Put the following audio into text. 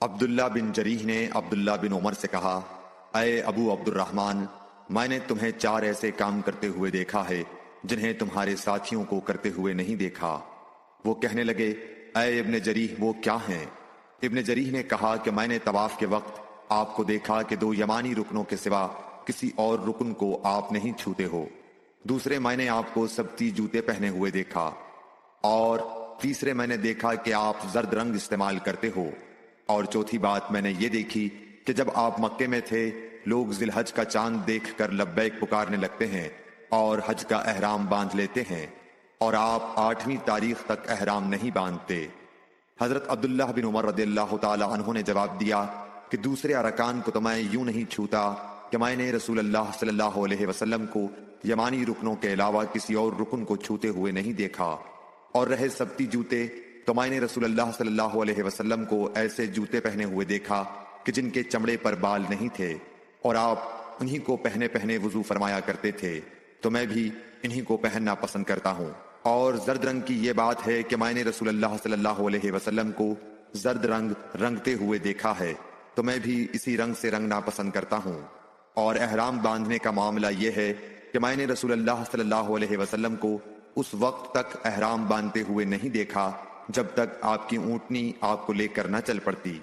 عبداللہ بن جریح نے عبداللہ بن عمر سے کہا، اے ابو عبد الرحمن، میں نے تمہیں 4 ایسے کام کرتے ہوئے دیکھا ہے جنہیں تمہارے ساتھیوں کو کرتے ہوئے نہیں دیکھا۔ وہ کہنے لگے، اے ابن جریح، وہ کیا ہیں؟ ابن جریح نے کہا کہ میں نے طواف کے وقت آپ کو دیکھا کہ 2 یمانی رکنوں کے سوا کسی اور رکن کو آپ نہیں چھوتے ہو۔ دوسرے، میں نے آپ کو سبتی جوتے پہنے ہوئے دیکھا، اور تیسرے میں نے دیکھا کہ آپ زرد رنگ استعمال کرتے ہو، اور چوتھی بات میں نے یہ دیکھی کہ جب آپ مکے میں تھے لوگ ذی الحج کا چاند دیکھ کر لبیک پکارنے لگتے ہیں اور حج کا احرام باندھ لیتے ہیں، اور آپ 8ویں تاریخ تک احرام نہیں باندھتے۔ حضرت عبداللہ بن عمر رضی اللہ تعالی عنہ نے جواب دیا کہ دوسرے ارکان کو تو میں یوں نہیں چھوتا کہ میں نے رسول اللہ صلی اللہ علیہ وسلم کو یمانی رکنوں کے علاوہ کسی اور رکن کو چھوتے ہوئے نہیں دیکھا، اور رہے سبتی جوتے تو میں نے رسول اللہ صلی اللہ علیہ وسلم کو ایسے جوتے پہنے ہوئے دیکھا کہ جن کے چمڑے پر بال نہیں تھے، اور آپ انہی کو پہنے پہنے وضو فرمایا کرتے تھے، تو میں بھی انہی کو پہننا پسند کرتا ہوں۔ اور زرد رنگ کی یہ بات ہے کہ میں نے رسول اللہ صلی اللہ علیہ وسلم کو زرد رنگ رنگتے ہوئے دیکھا ہے، تو میں بھی اسی رنگ سے رنگنا پسند کرتا ہوں۔ اور احرام باندھنے کا معاملہ یہ ہے کہ میں نے رسول اللہ صلی اللہ علیہ وسلم کو اس وقت تک احرام باندھتے ہوئے نہیں دیکھا جب تک آپ کی اونٹنی آپ کو لے کر نہ چل پڑتی۔